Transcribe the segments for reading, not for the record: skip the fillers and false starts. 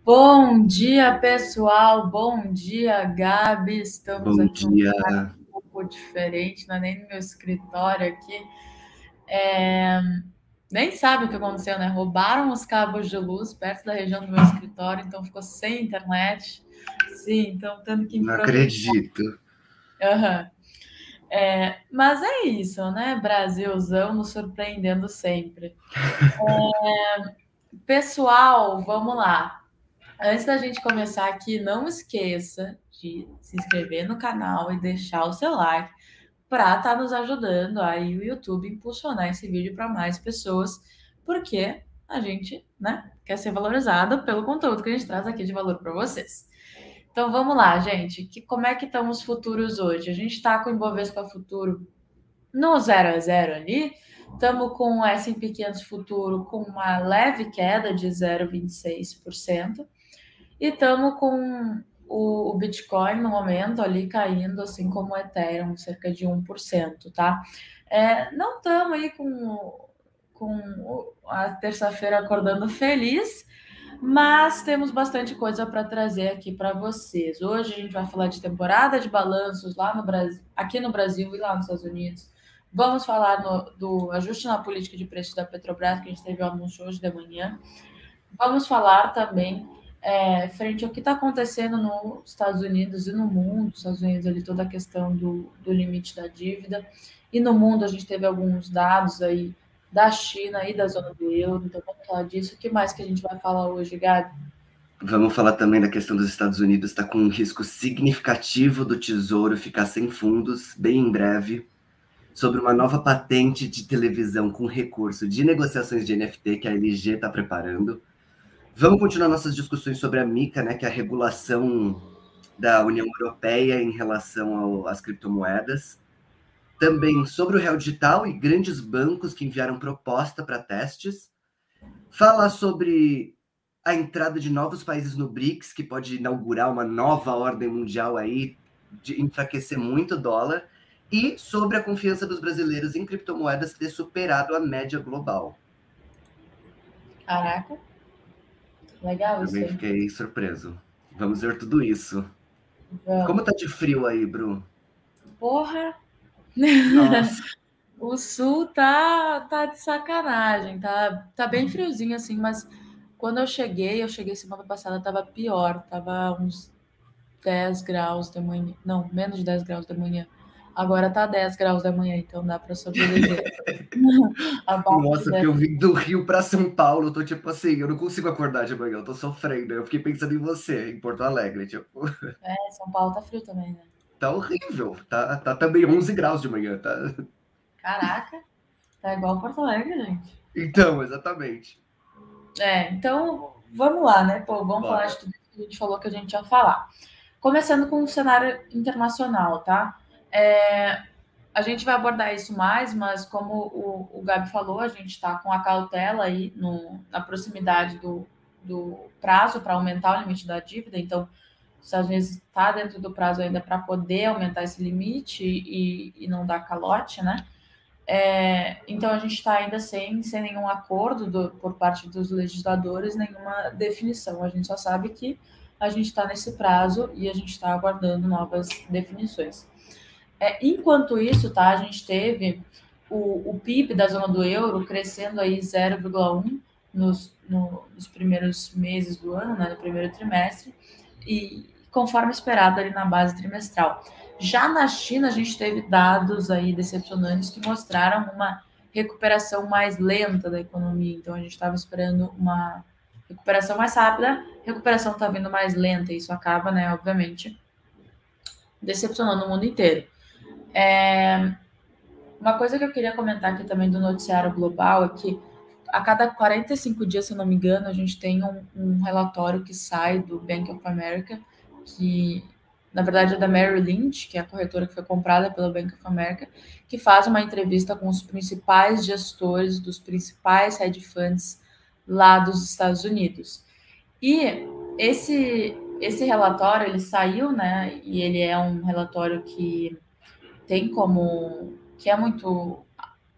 Bom dia, pessoal. Bom dia, Gabi. Estamos Bom aqui num dia. lugar um pouco diferente, não é nem no meu escritório aqui. É, Nem sabe o que aconteceu, né? Roubaram os cabos de luz perto da região do meu escritório, então ficou sem internet. Sim, então tendo que Não improvisar. acredito. Aham. Mas é isso, né? Brasilzão nos surpreendendo sempre. Pessoal, vamos lá. Antes da gente começar aqui, não esqueça de se inscrever no canal e deixar o seu like para estar nos ajudando aí o YouTube impulsionar esse vídeo para mais pessoas, porque a gente, né, quer ser valorizado pelo conteúdo que a gente traz aqui de valor para vocês. Então vamos lá, gente. Como é que estão os futuros hoje? A gente está com o Ibovespa Futuro no 0 a 0 ali. Estamos com o S&P 500 Futuro com uma leve queda de 0,26%. E estamos com o Bitcoin no momento ali caindo, assim como o Ethereum, cerca de 1%, tá? Não estamos aí com a terça-feira acordando feliz, mas temos bastante coisa para trazer aqui para vocês. Hoje a gente vai falar de temporada de balanços lá no Brasil, aqui no Brasil e lá nos Estados Unidos. Vamos falar do ajuste na política de preços da Petrobras, que a gente teve o anúncio hoje de manhã. Vamos falar também frente ao que está acontecendo nos Estados Unidos e no mundo. Nos Estados Unidos ali toda a questão do limite da dívida, e no mundo a gente teve alguns dados aí da China e da zona do euro, então vamos falar disso. O que mais que a gente vai falar hoje, Gabi? Vamos falar também da questão dos Estados Unidos, está com um risco significativo do Tesouro ficar sem fundos bem em breve, sobre uma nova patente de televisão com recurso de negociações de NFT que a LG está preparando. Vamos continuar nossas discussões sobre a MiCA, né, que é a regulação da União Europeia em relação às criptomoedas. Também sobre o real digital e grandes bancos que enviaram proposta para testes. Falar sobre a entrada de novos países no BRICS, que pode inaugurar uma nova ordem mundial aí, de enfraquecer muito o dólar, e sobre a confiança dos brasileiros em criptomoedas ter superado a média global. Caraca, legal isso Também aí. fiquei surpreso. Vamos ver tudo isso. Como Vamos. tá de frio aí, Bru? Porra, Nossa, o sul tá de sacanagem, tá bem friozinho assim, mas quando eu cheguei semana passada, tava pior, tava uns 10 graus da manhã. Não, menos de 10 graus da manhã. Agora tá 10 graus da manhã, então dá para sobreviver. Abaixo de nossa, porque 10. eu vim do Rio para São Paulo, eu tô tipo assim, eu não consigo acordar de manhã, eu tô sofrendo. Eu fiquei pensando em você, em Porto Alegre, tipo, São Paulo tá frio também, né? tá horrível. Tá também 11 graus de manhã, tá? Caraca, tá igual Porto Alegre, gente. Então, exatamente. Então vamos lá, né? Pô, vamos falar de Bora. tudo que a gente falou que a gente ia falar. Começando com o cenário internacional, tá? A gente vai abordar isso mais, mas como o Gabi falou, a gente está com a cautela aí na proximidade do prazo para aumentar o limite da dívida, então os Estados Unidos está dentro do prazo ainda para poder aumentar esse limite e não dar calote, né? Então a gente está ainda sem nenhum acordo por parte dos legisladores, nenhuma definição. A gente só sabe que a gente está nesse prazo e a gente está aguardando novas definições. Enquanto isso, tá, a gente teve o PIB da zona do euro crescendo aí 0,1 nos primeiros meses do ano, né, no primeiro trimestre, e conforme esperado ali na base trimestral. Já na China, a gente teve dados aí decepcionantes que mostraram uma recuperação mais lenta da economia. Então, a gente estava esperando uma recuperação mais rápida, a recuperação está vindo mais lenta, e isso acaba, né, obviamente, decepcionando o mundo inteiro. Uma coisa que eu queria comentar aqui também do noticiário global é que a cada 45 dias, se eu não me engano, a gente tem um relatório que sai do Bank of America, que na verdade é da Merrill Lynch, que é a corretora que foi comprada pela Bank of America, que faz uma entrevista com os principais gestores dos principais hedge funds lá dos Estados Unidos. E esse relatório, ele saiu, né, e ele é um relatório que é muito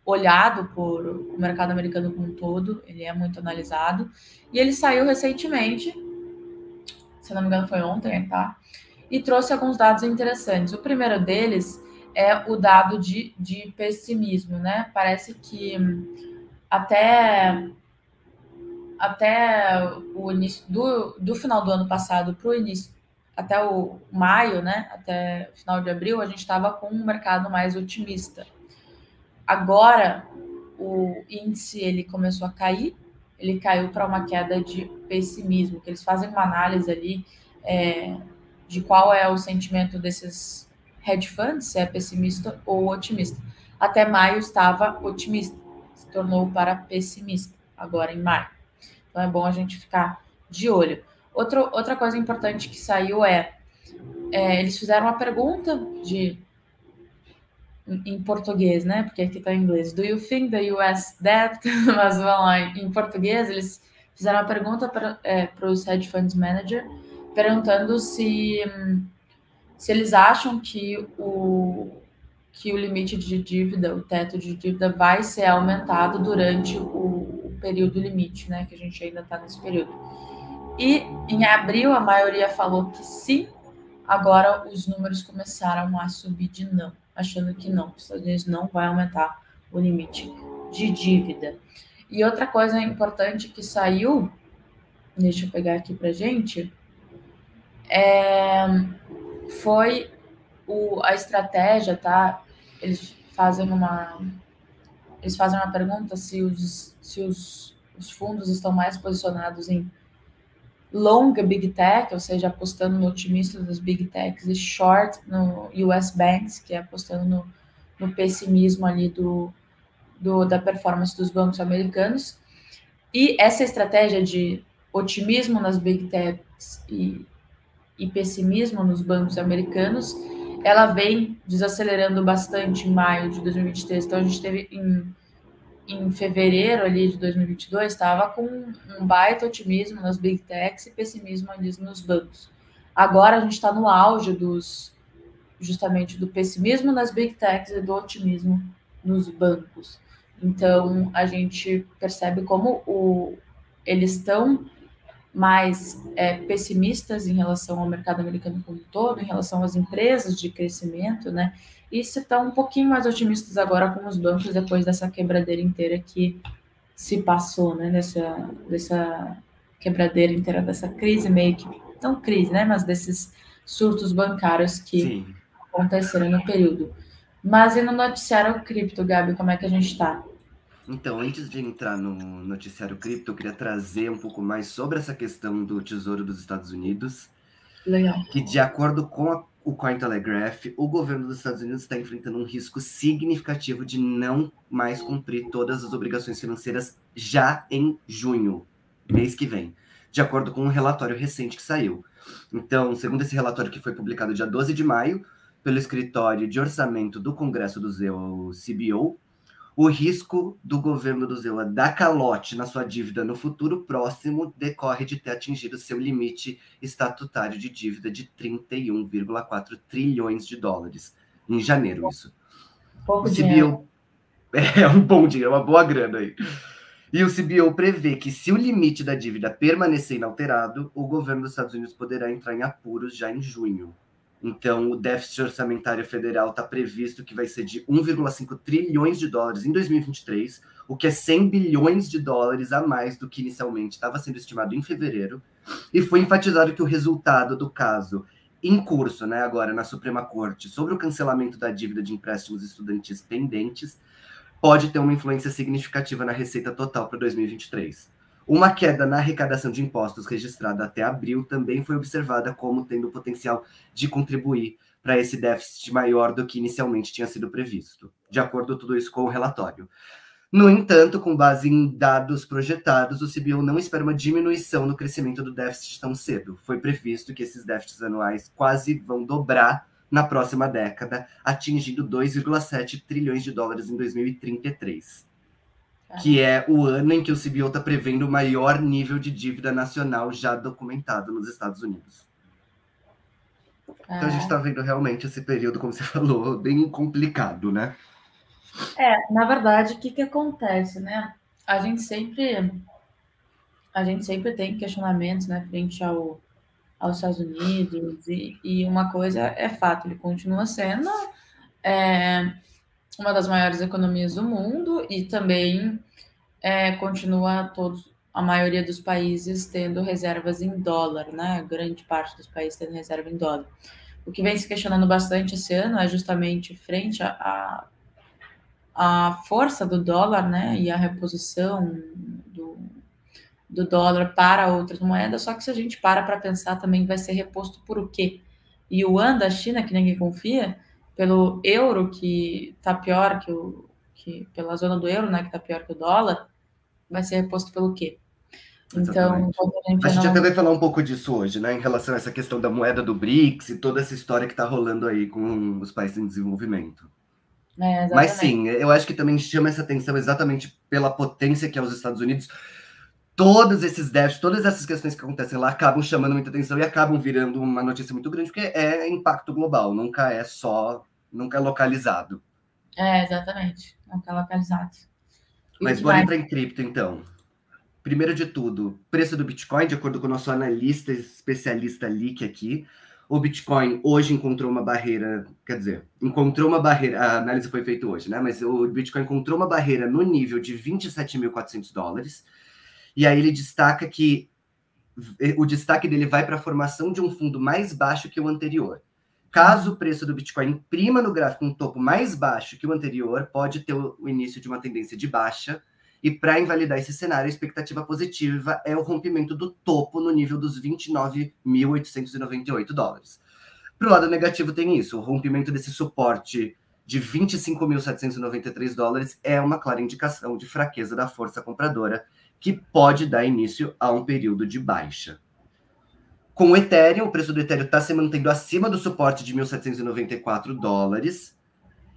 olhado por o mercado americano como um todo, ele é muito analisado, e ele saiu recentemente, se não me engano foi ontem, tá? E trouxe alguns dados interessantes. O primeiro deles é o dado de pessimismo, né? Parece que até, até o início do final do ano passado para o início, até o maio, né? Até o final de abril, a gente estava com um mercado mais otimista. Agora, o índice ele começou a cair, ele caiu para uma queda de pessimismo, que eles fazem uma análise ali de qual é o sentimento desses hedge funds, se é pessimista ou otimista. Até maio estava otimista, se tornou para pessimista, agora em maio. Então é bom a gente ficar de olho. Outra coisa importante que saiu eles fizeram uma pergunta em português, né? Porque aqui está em inglês. Do you think the US debt? Mas vamos lá, em português, eles fizeram uma pergunta para os hedge funds manager, perguntando se eles acham que o limite de dívida, o teto de dívida, vai ser aumentado durante o período limite, né? Que a gente ainda está nesse período. E em abril, a maioria falou que sim. Agora os números começaram a subir de não, achando que não, os Estados Unidos não vai aumentar o limite de dívida. E outra coisa importante que saiu, deixa eu pegar aqui pra gente, foi a estratégia, tá? Eles fazem uma pergunta se os fundos estão mais posicionados em long Big Tech, ou seja, apostando no otimista das Big Techs, e short no US Banks, que é apostando no pessimismo ali da performance dos bancos americanos. E essa estratégia de otimismo nas Big Techs e pessimismo nos bancos americanos, ela vem desacelerando bastante em maio de 2023. Então, a gente teve em fevereiro ali de 2022, estava com um baita otimismo nas Big Techs e pessimismo ali nos bancos. Agora a gente está no auge justamente do pessimismo nas Big Techs e do otimismo nos bancos. Então, a gente percebe como eles estão mais pessimistas em relação ao mercado americano como um todo, em relação às empresas de crescimento, né? E se estão um pouquinho mais otimistas agora com os bancos depois dessa quebradeira inteira que se passou, né? Dessa quebradeira inteira, dessa crise meio que, não crise, né? Mas desses surtos bancários que aconteceram no período. Mas e no noticiário cripto, Gabi, como é que a gente está? Então, antes de entrar no noticiário cripto, eu queria trazer um pouco mais sobre essa questão do Tesouro dos Estados Unidos. Legal. Que, de acordo com o Cointelegraph, o governo dos Estados Unidos está enfrentando um risco significativo de não mais cumprir todas as obrigações financeiras já em junho, mês que vem, de acordo com um relatório recente que saiu. Então, segundo esse relatório que foi publicado dia 12 de maio, pelo Escritório de Orçamento do Congresso do ZEUA, o CBO, o risco do governo do ZEUA dar calote na sua dívida no futuro próximo decorre de ter atingido seu limite estatutário de dívida de 31,4 trilhões de dólares. Em janeiro, isso. Pouco dinheiro. É um bom dinheiro, uma boa grana aí. E o CBO prevê que, se o limite da dívida permanecer inalterado, o governo dos Estados Unidos poderá entrar em apuros já em junho. Então, o déficit orçamentário federal está previsto que vai ser de 1,5 trilhões de dólares em 2023, o que é 100 bilhões de dólares a mais do que inicialmente estava sendo estimado em fevereiro. E foi enfatizado que o resultado do caso em curso, né, agora na Suprema Corte, sobre o cancelamento da dívida de empréstimos estudantis pendentes, pode ter uma influência significativa na receita total para 2023. Uma queda na arrecadação de impostos registrada até abril também foi observada como tendo o potencial de contribuir para esse déficit maior do que inicialmente tinha sido previsto, de acordo com tudo isso com o relatório. No entanto, com base em dados projetados, o CBO não espera uma diminuição no crescimento do déficit tão cedo. Foi previsto que esses déficits anuais quase vão dobrar na próxima década, atingindo 2,7 trilhões de dólares em 2033. Que é o ano em que o CBO está prevendo o maior nível de dívida nacional já documentado nos Estados Unidos. Então a gente está vendo realmente esse período, como você falou, bem complicado, né? Na verdade, o que acontece, né? A gente sempre tem questionamentos, né, frente aos Estados Unidos, e uma coisa é fato, ele continua sendo uma das maiores economias do mundo e também continua a maioria dos países tendo reservas em dólar, né? Grande parte dos países tendo reserva em dólar. O que vem se questionando bastante esse ano é justamente frente à força do dólar, né? E a reposição do dólar para outras moedas, só que se a gente para pensar também vai ser reposto por o quê? E o yuan da China, que ninguém confia, pelo euro, que está pior pela zona do euro, né, que está pior que o dólar, vai ser reposto pelo quê? Então, a gente até vai falar um pouco disso hoje, né, em relação a essa questão da moeda do BRICS e toda essa história que está rolando aí com os países em desenvolvimento. Mas sim, eu acho que também chama essa atenção exatamente pela potência que é os Estados Unidos. Todos esses déficits, todas essas questões que acontecem lá acabam chamando muita atenção e acabam virando uma notícia muito grande, porque é impacto global, nunca é localizado. Exatamente, nunca é localizado. Mas bora entrar em cripto, então. Primeiro de tudo, preço do Bitcoin, de acordo com o nosso analista especialista Lick aqui, o Bitcoin hoje encontrou uma barreira, a análise foi feita hoje, né? Mas o Bitcoin encontrou uma barreira no nível de $27.400, e aí ele destaca que o destaque dele vai para a formação de um fundo mais baixo que o anterior. Caso o preço do Bitcoin imprima no gráfico um topo mais baixo que o anterior, pode ter o início de uma tendência de baixa, e para invalidar esse cenário, a expectativa positiva é o rompimento do topo no nível dos $29.898. Para o lado negativo tem isso, o rompimento desse suporte de $25.793 é uma clara indicação de fraqueza da força compradora, que pode dar início a um período de baixa. Com o Ethereum, o preço do Ethereum está se mantendo acima do suporte de $1.794,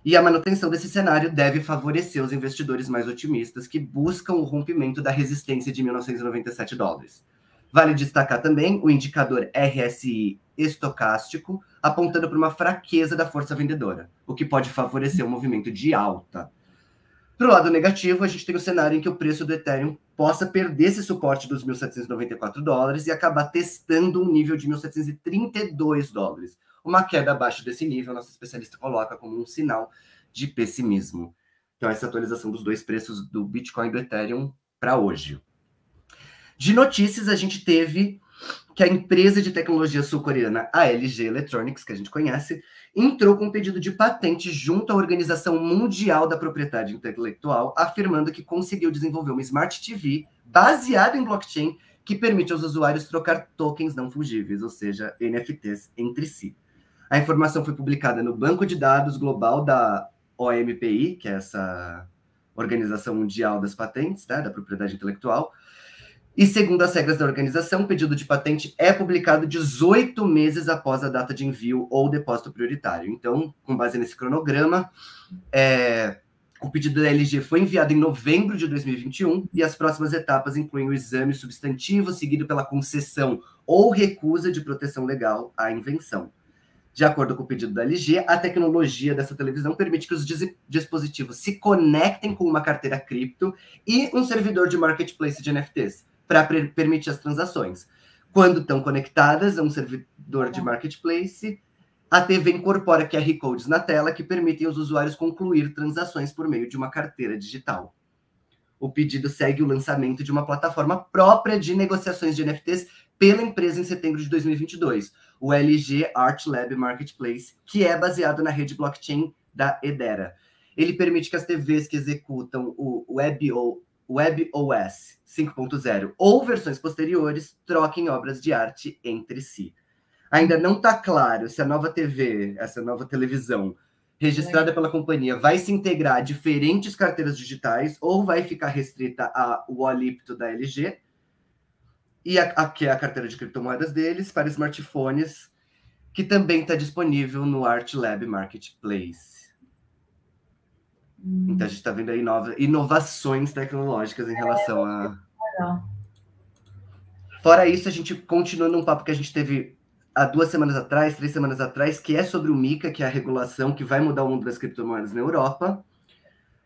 e a manutenção desse cenário deve favorecer os investidores mais otimistas que buscam o rompimento da resistência de $1.997. Vale destacar também o indicador RSI estocástico, apontando para uma fraqueza da força vendedora, o que pode favorecer o movimento de alta. Para o lado negativo, a gente tem o cenário em que o preço do Ethereum possa perder esse suporte dos $1.794 e acabar testando um nível de $1.732. Uma queda abaixo desse nível, nosso especialista coloca como um sinal de pessimismo. Então, essa atualização dos dois preços do Bitcoin e do Ethereum para hoje. De notícias, a gente teve que a empresa de tecnologia sul-coreana, a LG Electronics, que a gente conhece, entrou com um pedido de patente junto à Organização Mundial da Propriedade Intelectual, afirmando que conseguiu desenvolver uma Smart TV baseada em blockchain que permite aos usuários trocar tokens não fungíveis, ou seja, NFTs, entre si. A informação foi publicada no Banco de Dados Global da OMPI, que é essa Organização Mundial das Patentes, né, da Propriedade Intelectual. E segundo as regras da organização, o pedido de patente é publicado 18 meses após a data de envio ou depósito prioritário. Então, com base nesse cronograma, o pedido da LG foi enviado em novembro de 2021 e as próximas etapas incluem o exame substantivo, seguido pela concessão ou recusa de proteção legal à invenção. De acordo com o pedido da LG, a tecnologia dessa televisão permite que os dispositivos se conectem com uma carteira cripto e um servidor de marketplace de NFTs, para permitir as transações. Quando estão conectadas a um servidor de marketplace, a TV incorpora QR Codes na tela que permitem aos usuários concluir transações por meio de uma carteira digital. O pedido segue o lançamento de uma plataforma própria de negociações de NFTs pela empresa em setembro de 2022, o LG Art Lab Marketplace, que é baseado na rede blockchain da Hedera. Ele permite que as TVs que executam o WebOS 5.0 ou versões posteriores troquem obras de arte entre si. Ainda não está claro se a nova TV, essa nova televisão registrada pela companhia, vai se integrar a diferentes carteiras digitais ou vai ficar restrita a Wallipto da LG, e que é a carteira de criptomoedas deles, para smartphones, que também está disponível no Art Lab Marketplace. Então a gente está vendo aí inovações tecnológicas em relação a... Fora isso, a gente continua num papo que a gente teve há 3 semanas atrás, que é sobre o MiCA, que é a regulação que vai mudar o mundo das criptomoedas na Europa.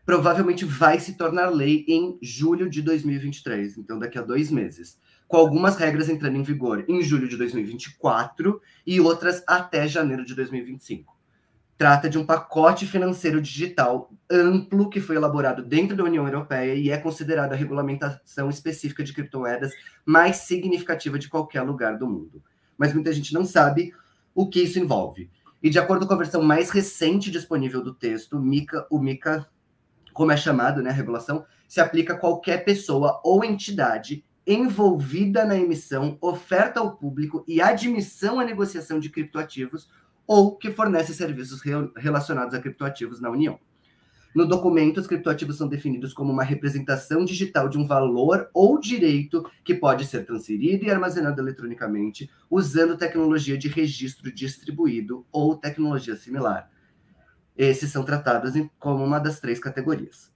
Provavelmente vai se tornar lei em julho de 2023, então daqui a 2 meses. com algumas regras entrando em vigor em julho de 2024 e outras até janeiro de 2025. Trata de um pacote financeiro digital amplo que foi elaborado dentro da União Europeia e é considerada a regulamentação específica de criptomoedas mais significativa de qualquer lugar do mundo. Mas muita gente não sabe o que isso envolve. E de acordo com a versão mais recente disponível do texto, o MiCA, como é chamado, né, a regulação, se aplica a qualquer pessoa ou entidade envolvida na emissão, oferta ao público e admissão à negociação de criptoativos ou que fornece serviços relacionados a criptoativos na União. No documento, os criptoativos são definidos como uma representação digital de um valor ou direito que pode ser transferido e armazenado eletronicamente usando tecnologia de registro distribuído ou tecnologia similar. Esses são tratados como uma das 3 categorias.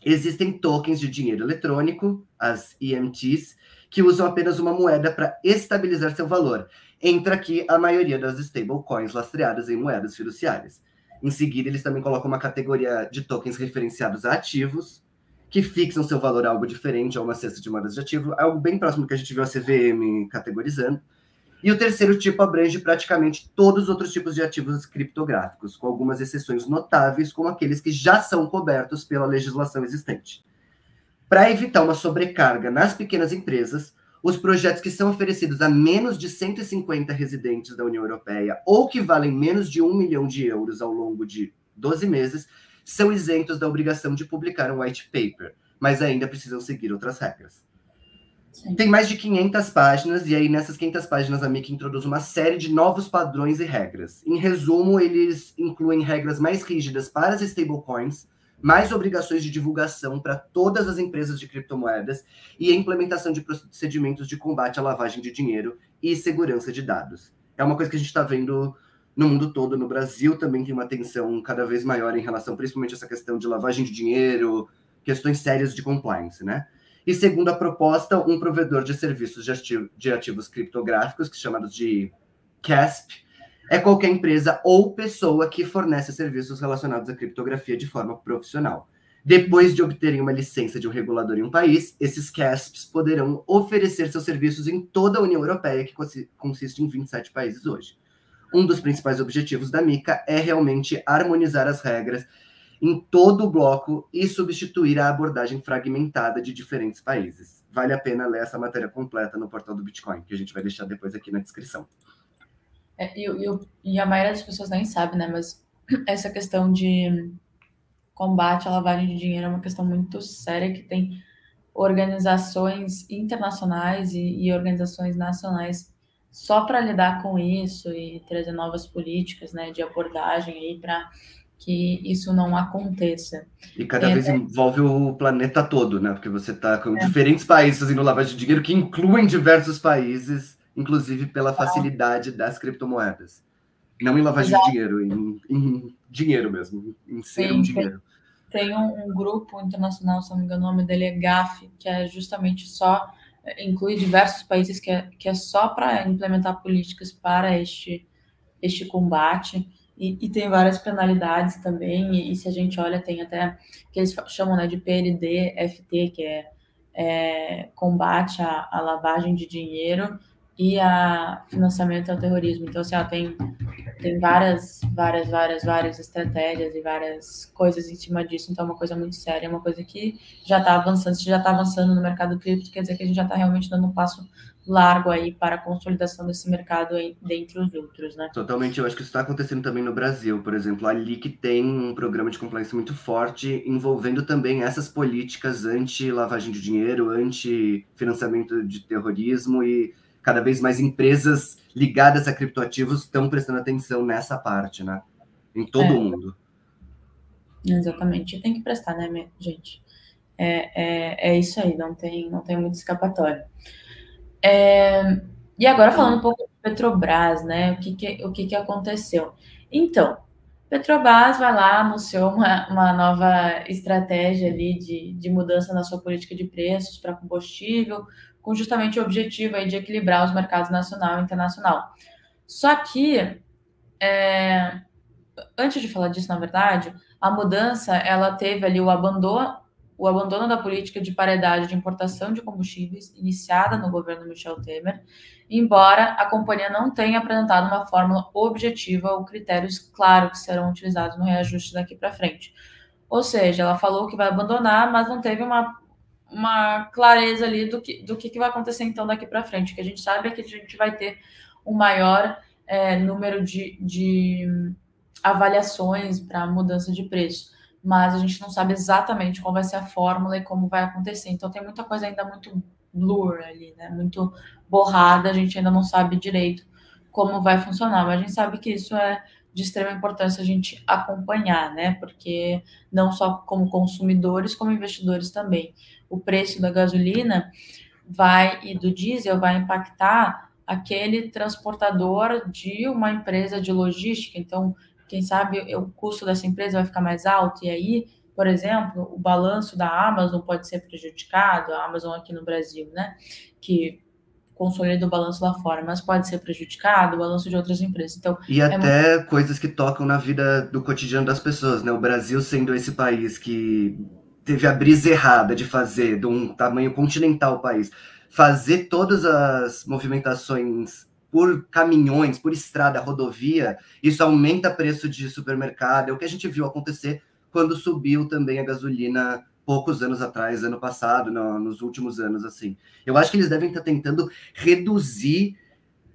Existem tokens de dinheiro eletrônico, as EMTs, que usam apenas uma moeda para estabilizar seu valor. Entra aqui a maioria das stablecoins lastreadas em moedas fiduciárias. Em seguida, eles também colocam uma categoria de tokens referenciados a ativos, que fixam seu valor a algo diferente, a uma cesta de moedas de ativo, algo bem próximo do que a gente viu a CVM categorizando. E o terceiro tipo abrange praticamente todos os outros tipos de ativos criptográficos, com algumas exceções notáveis, como aqueles que já são cobertos pela legislação existente. Para evitar uma sobrecarga nas pequenas empresas, os projetos que são oferecidos a menos de 150 residentes da União Europeia ou que valem menos de 1 milhão de euros ao longo de 12 meses são isentos da obrigação de publicar um white paper, mas ainda precisam seguir outras regras. Sim. Tem mais de 500 páginas, e aí nessas 500 páginas a MiCA introduz uma série de novos padrões e regras. Em resumo, eles incluem regras mais rígidas para as stablecoins, mais obrigações de divulgação para todas as empresas de criptomoedas e a implementação de procedimentos de combate à lavagem de dinheiro e segurança de dados. É uma coisa que a gente está vendo no mundo todo. No Brasil também tem uma atenção cada vez maior em relação, principalmente, a essa questão de lavagem de dinheiro, questões sérias de compliance, né? E segundo a proposta, um provedor de serviços de ativos criptográficos, chamados de CASP, é qualquer empresa ou pessoa que fornece serviços relacionados à criptografia de forma profissional. Depois de obterem uma licença de um regulador em um país, esses CASPs poderão oferecer seus serviços em toda a União Europeia, que consiste em 27 países hoje. Um dos principais objetivos da MiCA é realmente harmonizar as regras em todo o bloco e substituir a abordagem fragmentada de diferentes países. Vale a pena ler essa matéria completa no portal do Bitcoin, que a gente vai deixar depois aqui na descrição. E a maioria das pessoas nem sabe, né? Mas essa questão de combate à lavagem de dinheiro é uma questão muito séria, que tem organizações internacionais e organizações nacionais só para lidar com isso e trazer novas políticas, né, de abordagem aí para que isso não aconteça. E cada vez envolve o planeta todo, né? Porque você está com diferentes países fazendo lavagem de dinheiro que incluem diversos países, inclusive pela facilidade das criptomoedas. Não em lavagem de dinheiro, em dinheiro mesmo, em ser um dinheiro. Tem um grupo internacional, se não me engano, o nome dele é GAF, que é justamente só, inclui diversos países, que é só para implementar políticas para este combate. E tem várias penalidades também, e se a gente olha, tem até que eles chamam, né, de PND-FT, que é combate à lavagem de dinheiro e a financiamento ao terrorismo. Então, assim, tem várias estratégias e várias coisas em cima disso. Então, é uma coisa muito séria, é uma coisa que já está avançando. Se já está avançando no mercado cripto, quer dizer que a gente já está realmente dando um passo largo aí para a consolidação desse mercado dentre os outros, né? Totalmente, eu acho que isso está acontecendo também no Brasil, por exemplo, a LIC tem um programa de compliance muito forte, envolvendo também essas políticas anti-lavagem de dinheiro, anti-financiamento de terrorismo, e cada vez mais empresas ligadas a criptoativos estão prestando atenção nessa parte, né? Em todo o mundo. Exatamente, tem que prestar, né, gente? É isso aí, não tem muito escapatório. E agora falando um pouco de Petrobras, né? O que aconteceu? Então, Petrobras vai lá, anunciou uma nova estratégia ali de mudança na sua política de preços para combustível, com justamente o objetivo aí de equilibrar os mercados nacional e internacional. Só que, antes de falar disso, na verdade, a mudança, ela teve ali o abandono o abandono da política de paridade de importação de combustíveis iniciada no governo Michel Temer, embora a companhia não tenha apresentado uma fórmula objetiva ou critérios claros que serão utilizados no reajuste daqui para frente. Ou seja, ela falou que vai abandonar, mas não teve uma clareza ali do que vai acontecer então daqui para frente. O que a gente sabe é que a gente vai ter um maior número de avaliações para mudança de preço, mas a gente não sabe exatamente qual vai ser a fórmula e como vai acontecer. Então tem muita coisa ainda muito blur ali, né? Muito borrada, a gente ainda não sabe direito como vai funcionar, mas a gente sabe que isso é de extrema importância a gente acompanhar, né? Porque não só como consumidores, como investidores também. O preço da gasolina e do diesel vai impactar aquele transportador de uma empresa de logística. Então, quem sabe o custo dessa empresa vai ficar mais alto, e aí, por exemplo, o balanço da Amazon pode ser prejudicado, a Amazon aqui no Brasil, né? Que consolida o balanço lá fora, mas pode ser prejudicado o balanço de outras empresas. Então, e até coisas que tocam na vida do cotidiano das pessoas, né? O Brasil sendo esse país que teve a brisa errada de fazer, de um tamanho continental o país, fazer todas as movimentações por caminhões, por estrada, rodovia, isso aumenta preço de supermercado. É o que a gente viu acontecer quando subiu também a gasolina poucos anos atrás, ano passado, nos últimos anos, assim. Eu acho que eles devem estar tentando reduzir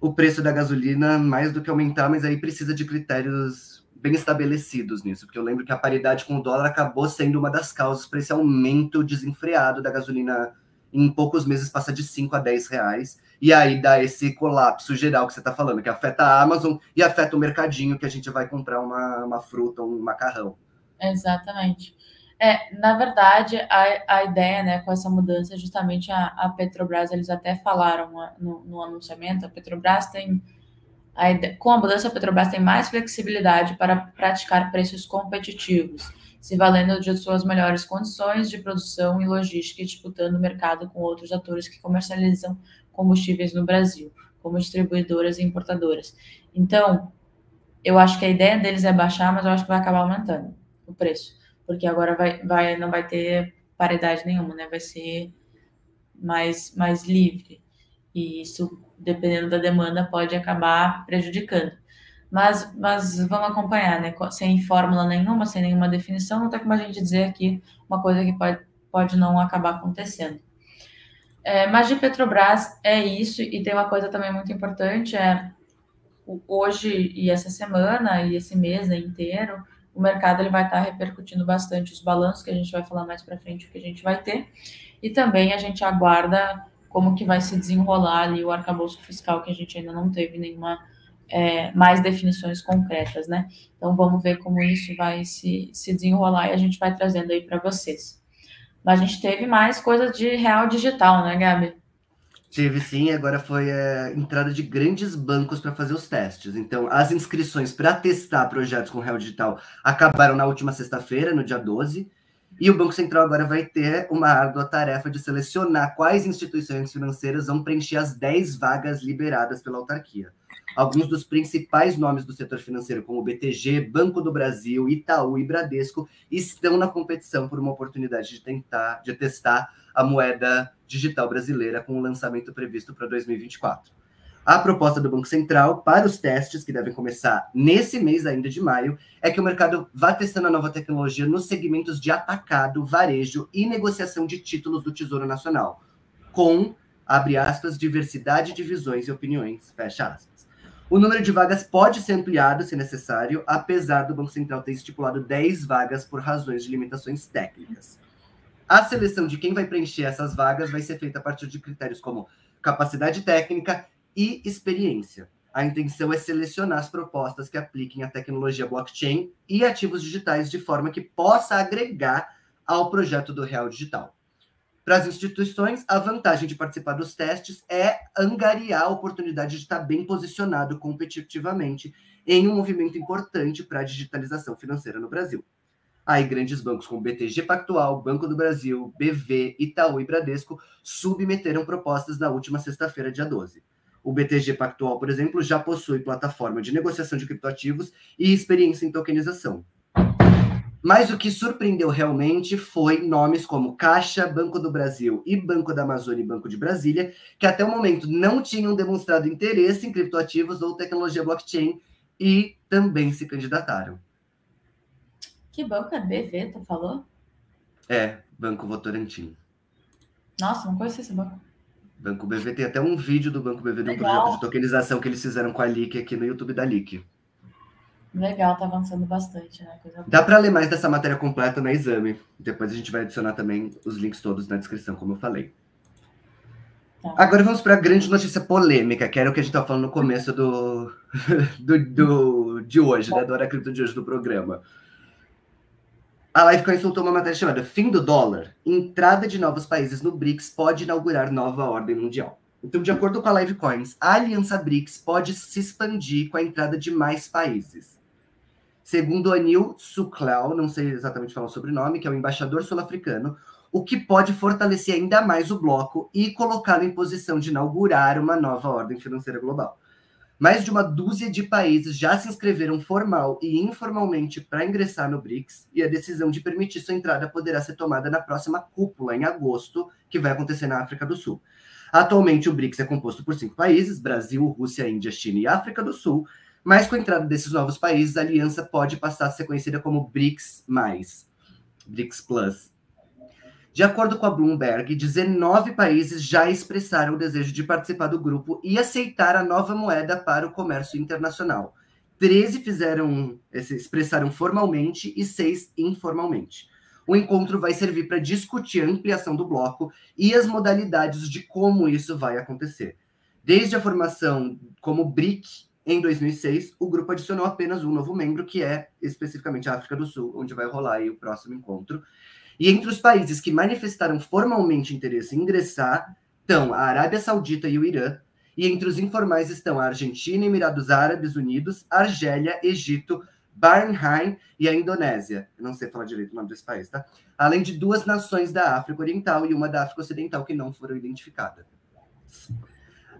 o preço da gasolina mais do que aumentar, mas aí precisa de critérios bem estabelecidos nisso, porque eu lembro que a paridade com o dólar acabou sendo uma das causas para esse aumento desenfreado da gasolina. Em poucos meses passa de 5 a 10 reais, e aí dá esse colapso geral que você está falando, que afeta a Amazon e afeta o mercadinho que a gente vai comprar uma fruta, um macarrão. Exatamente. Na verdade, a ideia, né, com essa mudança é justamente a Petrobras, eles até falaram no anunciamento, a Petrobras tem, com a mudança, a Petrobras tem mais flexibilidade para praticar preços competitivos, se valendo de suas melhores condições de produção e logística e disputando o mercado com outros atores que comercializam combustíveis no Brasil, como distribuidoras e importadoras. Então, eu acho que a ideia deles é baixar, mas eu acho que vai acabar aumentando o preço, porque agora não vai ter paridade nenhuma, né? Vai ser mais livre. E isso, dependendo da demanda, pode acabar prejudicando. Mas vamos acompanhar, né? Sem fórmula nenhuma, sem nenhuma definição, não tem como a gente dizer aqui uma coisa que pode não acabar acontecendo. Mas de Petrobras é isso, e tem uma coisa também muito importante, hoje e essa semana e esse mês, né, inteiro, o mercado ele vai estar repercutindo bastante os balanços, que a gente vai falar mais para frente o que a gente vai ter, e também a gente aguarda como que vai se desenrolar ali o arcabouço fiscal, que a gente ainda não teve nenhuma mais definições concretas, né? Então vamos ver como isso vai se desenrolar e a gente vai trazendo aí para vocês. Mas a gente teve mais coisa de real digital, né, Gabi? Teve sim, agora foi a entrada de grandes bancos para fazer os testes. Então, as inscrições para testar projetos com Real Digital acabaram na última sexta-feira, no dia 12, e o Banco Central agora vai ter uma árdua tarefa de selecionar quais instituições financeiras vão preencher as 10 vagas liberadas pela autarquia. Alguns dos principais nomes do setor financeiro, como BTG, Banco do Brasil, Itaú e Bradesco, estão na competição por uma oportunidade de testar a moeda digital brasileira com o lançamento previsto para 2024. A proposta do Banco Central para os testes, que devem começar nesse mês ainda de maio, é que o mercado vá testando a nova tecnologia nos segmentos de atacado, varejo e negociação de títulos do Tesouro Nacional, com, abre aspas, diversidade de visões e opiniões, fecha aspas. O número de vagas pode ser ampliado, se necessário, apesar do Banco Central ter estipulado 10 vagas por razões de limitações técnicas. A seleção de quem vai preencher essas vagas vai ser feita a partir de critérios como capacidade técnica e experiência. A intenção é selecionar as propostas que apliquem a tecnologia blockchain e ativos digitais de forma que possa agregar ao projeto do Real Digital. Para as instituições, a vantagem de participar dos testes é angariar a oportunidade de estar bem posicionado competitivamente em um movimento importante para a digitalização financeira no Brasil. Aí grandes bancos como BTG Pactual, Banco do Brasil, BV, Itaú e Bradesco submeteram propostas na última sexta-feira, dia 12. O BTG Pactual, por exemplo, já possui plataforma de negociação de criptoativos e experiência em tokenização. Mas o que surpreendeu realmente foi nomes como Caixa, Banco do Brasil e Banco da Amazônia e Banco de Brasília, que até o momento não tinham demonstrado interesse em criptoativos ou tecnologia blockchain e também se candidataram. Que banco é BV, tu falou? Banco Votorantim. Nossa, não conhecia esse banco. Banco BV, tem até um vídeo do Banco BV de um Legal. projeto de tokenização que eles fizeram com a Lick aqui no YouTube da Lick. Legal, tá avançando bastante, né? Dá para ler mais dessa matéria completa na Exame. Depois a gente vai adicionar também os links todos na descrição, como eu falei. Tá. Agora vamos para a grande notícia polêmica, que era o que a gente estava falando no começo de hoje, né? Do Hora Cripto de hoje do programa. A Livecoin soltou uma matéria chamada Fim do Dólar. Entrada de novos países no BRICS pode inaugurar nova ordem mundial. Então, de acordo com a Livecoins, a Aliança BRICS pode se expandir com a entrada de mais países. Segundo Anil Suclau, não sei exatamente falar o sobrenome, que é o embaixador sul-africano, o que pode fortalecer ainda mais o bloco e colocá-lo em posição de inaugurar uma nova ordem financeira global. Mais de uma dúzia de países já se inscreveram formal e informalmente para ingressar no BRICS, e a decisão de permitir sua entrada poderá ser tomada na próxima cúpula, em agosto, que vai acontecer na África do Sul. Atualmente, o BRICS é composto por 5 países, Brasil, Rússia, Índia, China e África do Sul, mas com a entrada desses novos países, a aliança pode passar a ser conhecida como BRICS+, BRICS Plus. De acordo com a Bloomberg, 19 países já expressaram o desejo de participar do grupo e aceitar a nova moeda para o comércio internacional. 13 expressaram formalmente e 6 informalmente. O encontro vai servir para discutir a ampliação do bloco e as modalidades de como isso vai acontecer. Desde a formação como BRIC, em 2006, o grupo adicionou apenas um novo membro, que é especificamente a África do Sul, onde vai rolar aí o próximo encontro. E entre os países que manifestaram formalmente interesse em ingressar estão a Arábia Saudita e o Irã, e entre os informais estão a Argentina, Emirados Árabes Unidos, Argélia, Egito, Bahrein e a Indonésia. Eu não sei falar direito o nome desse país, tá? Além de 2 nações da África Oriental e uma da África Ocidental que não foram identificadas.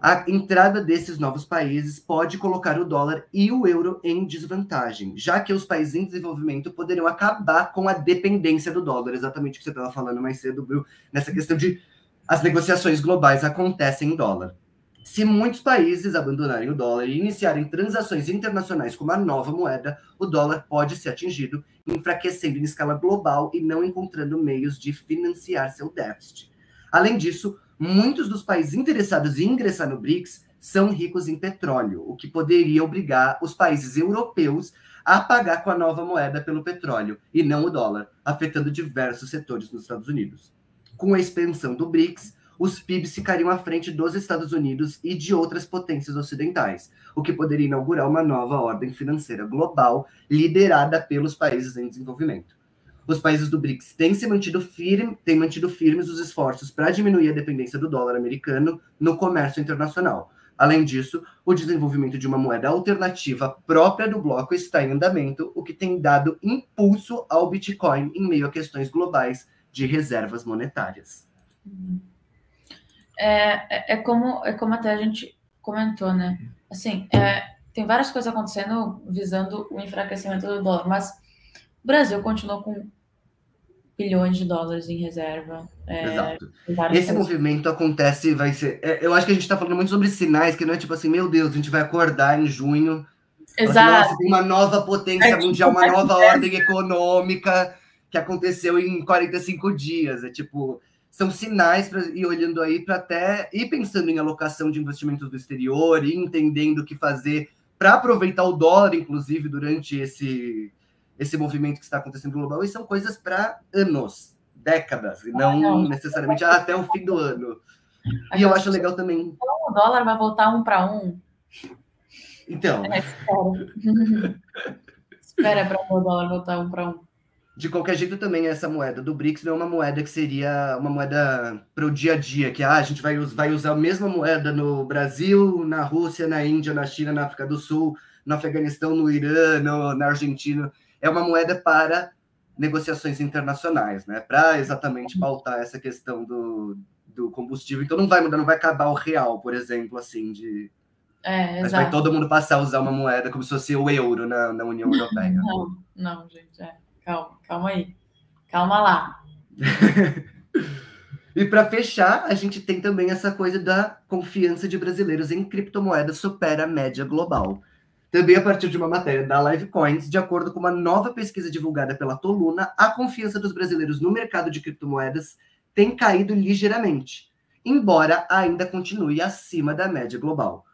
A entrada desses novos países pode colocar o dólar e o euro em desvantagem, já que os países em desenvolvimento poderiam acabar com a dependência do dólar, exatamente o que você estava falando mais cedo, Bill, nessa questão de as negociações globais acontecem em dólar. Se muitos países abandonarem o dólar e iniciarem transações internacionais com uma nova moeda, o dólar pode ser atingido, enfraquecendo em escala global e não encontrando meios de financiar seu déficit. Além disso, muitos dos países interessados em ingressar no BRICS são ricos em petróleo, o que poderia obrigar os países europeus a pagar com a nova moeda pelo petróleo, e não o dólar, afetando diversos setores nos Estados Unidos. Com a expansão do BRICS, os PIBs ficariam à frente dos Estados Unidos e de outras potências ocidentais, o que poderia inaugurar uma nova ordem financeira global liderada pelos países em desenvolvimento. Os países do BRICS têm mantido firmes os esforços para diminuir a dependência do dólar americano no comércio internacional. Além disso, o desenvolvimento de uma moeda alternativa própria do bloco está em andamento, o que tem dado impulso ao Bitcoin em meio a questões globais de reservas monetárias. Como até a gente comentou, né? Assim, tem várias coisas acontecendo visando o enfraquecimento do dólar, mas o Brasil continua com bilhões de dólares em reserva. Exato. Esse movimento acontece, vai ser... eu acho que a gente está falando muito sobre sinais, que não é tipo assim, meu Deus, a gente vai acordar em junho. Exato. Nossa, tem uma nova potência mundial, uma nova ordem econômica que aconteceu em 45 dias. É tipo... São sinais para ir olhando aí para até ir pensando em alocação de investimentos do exterior e entendendo o que fazer para aproveitar o dólar, inclusive, durante esse movimento que está acontecendo global. E são coisas para anos, décadas, e não necessariamente até o fim do ano. E eu acho legal também... O dólar vai voltar 1 para 1. Então... Espera para o dólar voltar 1 para 1. De qualquer jeito, também, essa moeda do BRICS não é uma moeda que seria uma moeda para o dia a dia, que a gente vai usar a mesma moeda no Brasil, na Rússia, na Índia, na China, na África do Sul, no Afeganistão, no Irã, na Argentina. É uma moeda para negociações internacionais, né? Para exatamente pautar essa questão do combustível. Então não vai mudar, não vai acabar o real, por exemplo, assim, de... Mas vai todo mundo passar a usar uma moeda como se fosse o euro na União Europeia. Não, gente, calma aí. Calma lá. E para fechar, a gente tem também essa coisa da confiança de brasileiros em criptomoedas supera a média global. Também a partir de uma matéria da Livecoins, de acordo com uma nova pesquisa divulgada pela Toluna, a confiança dos brasileiros no mercado de criptomoedas tem caído ligeiramente, embora ainda continue acima da média global.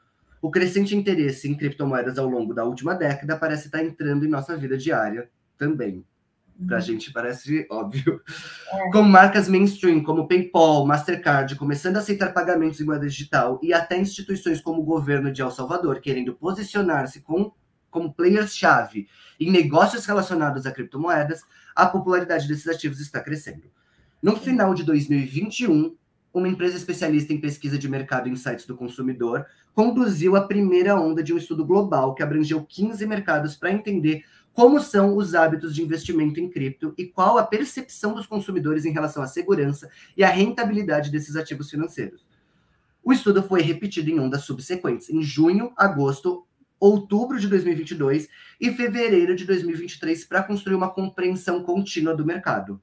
O crescente interesse em criptomoedas ao longo da última década parece estar entrando em nossa vida diária também. Pra gente parece óbvio. Com marcas mainstream como PayPal, Mastercard começando a aceitar pagamentos em moeda digital e até instituições como o governo de El Salvador querendo posicionar-se como players-chave em negócios relacionados a criptomoedas, a popularidade desses ativos está crescendo. No final de 2021, uma empresa especialista em pesquisa de mercado e insights do consumidor conduziu a primeira onda de um estudo global que abrangeu 15 mercados para entender como são os hábitos de investimento em cripto e qual a percepção dos consumidores em relação à segurança e à rentabilidade desses ativos financeiros. O estudo foi repetido em ondas subsequentes, em junho, agosto, outubro de 2022 e fevereiro de 2023, para construir uma compreensão contínua do mercado.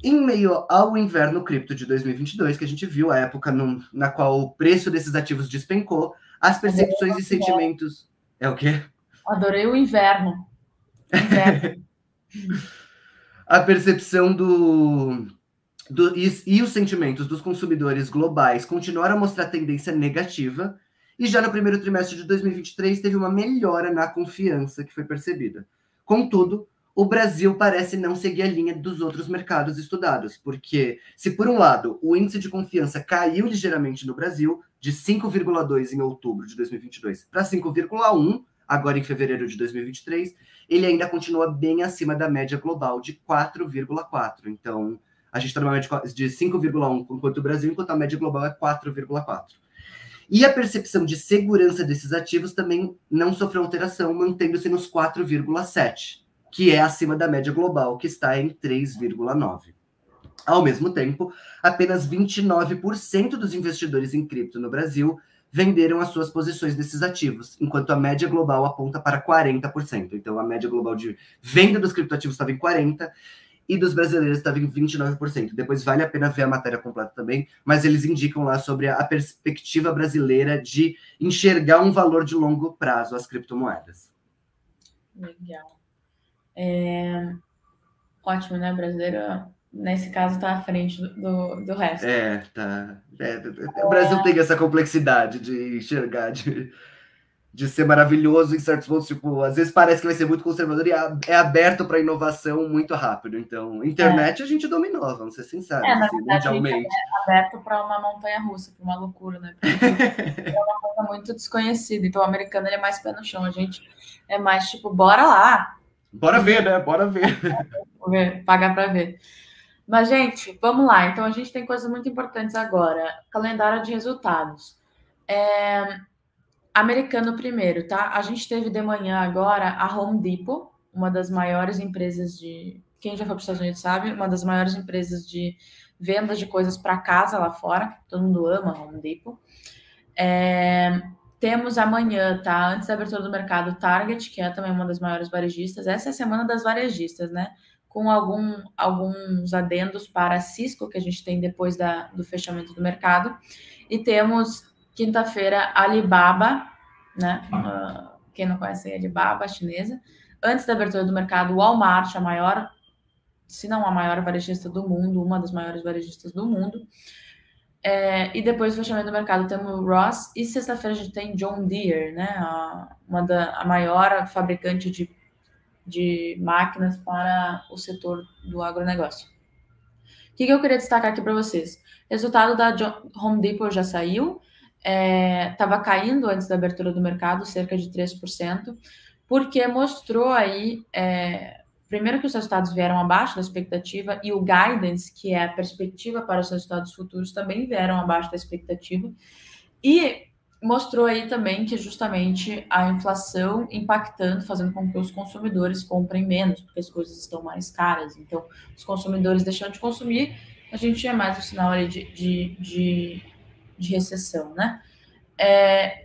Em meio ao inverno cripto de 2022, que a gente viu, a época na qual o preço desses ativos despencou, as percepções e sentimentos... É o quê? Adorei o inverno. A percepção e os sentimentos dos consumidores globais continuaram a mostrar tendência negativa, e já no primeiro trimestre de 2023 teve uma melhora na confiança que foi percebida. Contudo, o Brasil parece não seguir a linha dos outros mercados estudados, porque se por um lado o índice de confiança caiu ligeiramente no Brasil, de 5,2 em outubro de 2022 para 5,1 agora em fevereiro de 2023, ele ainda continua bem acima da média global de 4,4. Então, a gente está numa média de 5,1 enquanto o Brasil, enquanto a média global é 4,4. E a percepção de segurança desses ativos também não sofreu alteração, mantendo-se nos 4,7, que é acima da média global, que está em 3,9. Ao mesmo tempo, apenas 29% dos investidores em cripto no Brasil venderam as suas posições nesses ativos, enquanto a média global aponta para 40%. Então, a média global de venda dos criptoativos estava em 40% e dos brasileiros estava em 29%. Depois vale a pena ver a matéria completa também, mas eles indicam lá sobre a perspectiva brasileira de enxergar um valor de longo prazo às criptomoedas. Legal. Ótimo, né? Brasileiro, nesse caso, está à frente do resto. Tá. O Brasil tem essa complexidade de enxergar, de ser maravilhoso em certos pontos. Tipo, às vezes parece que vai ser muito conservador e é aberto para inovação muito rápido. Então, internet a gente dominou, vamos ser sinceros, na assim, verdade, mundialmente. É aberto para uma montanha-russa, para uma loucura, né? É uma coisa muito desconhecida. Então, o americano ele é mais pé no chão. A gente é mais tipo, bora lá. Bora ver, né? Bora ver. Pagar para ver. Mas, gente, vamos lá. Então, a gente tem coisas muito importantes agora. Calendário de resultados. Americano primeiro, tá? A gente teve de manhã agora a Home Depot, uma das maiores empresas de... Quem já foi para os Estados Unidos sabe, uma das maiores empresas de vendas de coisas para casa lá fora. Todo mundo ama a Home Depot. Temos amanhã, tá? Antes da abertura do mercado, Target, que é também uma das maiores varejistas. Essa é a semana das varejistas, né? Com alguns adendos para a Cisco, que a gente tem depois do fechamento do mercado. E temos, quinta-feira, Alibaba, né? Quem não conhece a Alibaba, a chinesa. Antes da abertura do mercado, Walmart, a maior, se não a maior varejista do mundo, uma das maiores varejistas do mundo. E depois do fechamento do mercado temos o Ross, e sexta-feira a gente tem John Deere, né? A maior fabricante de máquinas para o setor do agronegócio. O que eu queria destacar aqui para vocês? Resultado da Home Depot já saiu, estava caindo antes da abertura do mercado, cerca de 3%, porque mostrou aí, primeiro que os resultados vieram abaixo da expectativa e o guidance, que é a perspectiva para os resultados futuros, também vieram abaixo da expectativa. E mostrou aí também que justamente a inflação impactando, fazendo com que os consumidores comprem menos, porque as coisas estão mais caras. Então, os consumidores deixando de consumir, a gente tinha mais um sinal ali de recessão, né?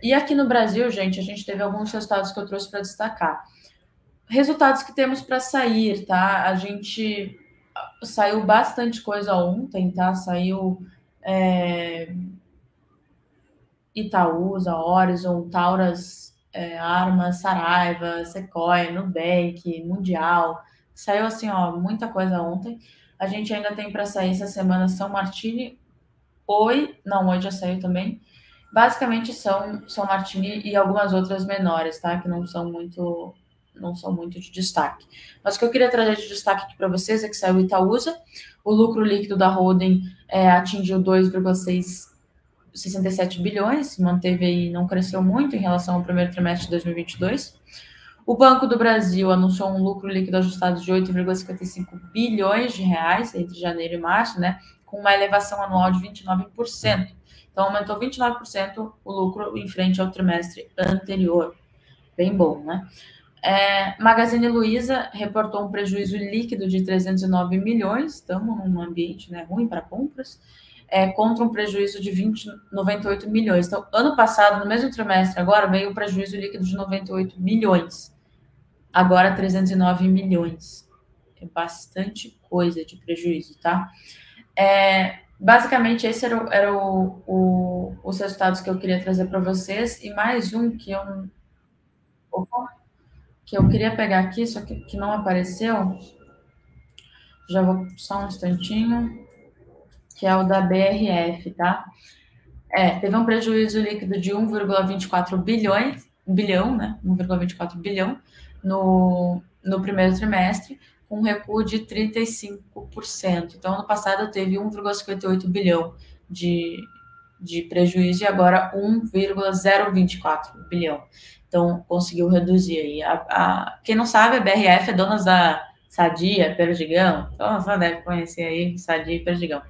E aqui no Brasil, gente, a gente teve alguns resultados que eu trouxe para destacar. Resultados que temos para sair, tá? A gente saiu bastante coisa ontem, tá? Saiu Itaúsa, Horizon, Tauras, Armas, Saraiva, Sequoia, Nubank, Mundial. Saiu assim, ó, muita coisa ontem. A gente ainda tem para sair essa semana São Martini, Oi, não, Oi já saiu também. Basicamente São Martini e algumas outras menores, tá? Que não são muito de destaque. Mas o que eu queria trazer de destaque aqui para vocês é que saiu Itaúsa, o lucro líquido da holding atingiu 2,67 bilhões, manteve aí, não cresceu muito em relação ao primeiro trimestre de 2022. O Banco do Brasil anunciou um lucro líquido ajustado de 8,55 bilhões de reais entre janeiro e março, né, com uma elevação anual de 29%. Então, aumentou 29% o lucro em frente ao trimestre anterior. Bem bom, né? Magazine Luiza reportou um prejuízo líquido de 309 milhões, estamos num ambiente, né, ruim para compras, contra um prejuízo de 98 milhões. Então, ano passado, no mesmo trimestre, agora veio um prejuízo líquido de 98 milhões. Agora 309 milhões. É bastante coisa de prejuízo, tá? Basicamente, esse era os resultados que eu queria trazer para vocês. E mais um que eu queria pegar aqui, só que não apareceu. Já vou só um instantinho. Que é o da BRF, tá? Teve um prejuízo líquido de 1,24 bilhão, né? 1,24 bilhão no primeiro trimestre, com um recuo de 35%. Então, ano passado teve 1,58 bilhão de prejuízo e agora 1,024 bilhão. Então, conseguiu reduzir aí. Quem não sabe, a BRF é dona da Sadia, Perdigão. Então, você deve conhecer aí Sadia e Perdigão.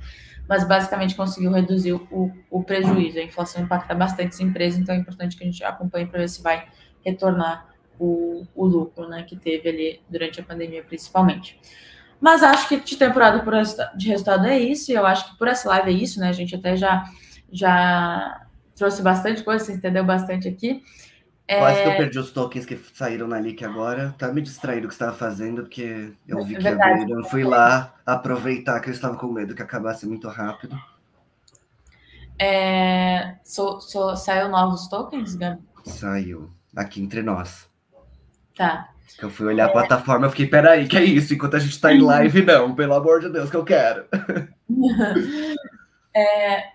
Mas basicamente conseguiu reduzir o prejuízo. A inflação impacta bastante as empresas, então é importante que a gente acompanhe para ver se vai retornar o lucro, né, que teve ali durante a pandemia, principalmente. Mas acho que de temporada de resultado é isso, e eu acho que por essa live é isso, né? A gente até já trouxe bastante coisa, você entendeu bastante aqui. Quase que eu perdi os tokens que saíram na Leak agora. Tá me distraído o que você estava fazendo, porque eu vi que abriram. Fui lá aproveitar que eu estava com medo que acabasse muito rápido. Saiu novos tokens, Gabi? Saiu. Aqui entre nós. Tá. Eu fui olhar a plataforma e fiquei, peraí, que é isso? Enquanto a gente tá em live, não. Pelo amor de Deus, que eu quero.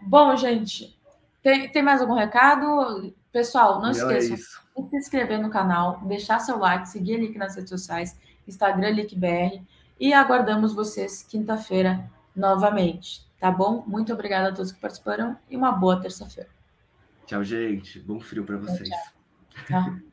Bom, gente, tem mais algum recado? Pessoal, não esqueçam de se inscrever no canal, deixar seu like, seguir a Lick nas redes sociais, Instagram LickBR, e aguardamos vocês quinta-feira novamente, tá bom? Muito obrigada a todos que participaram e uma boa terça-feira. Tchau, gente. Bom frio para vocês. Tchau.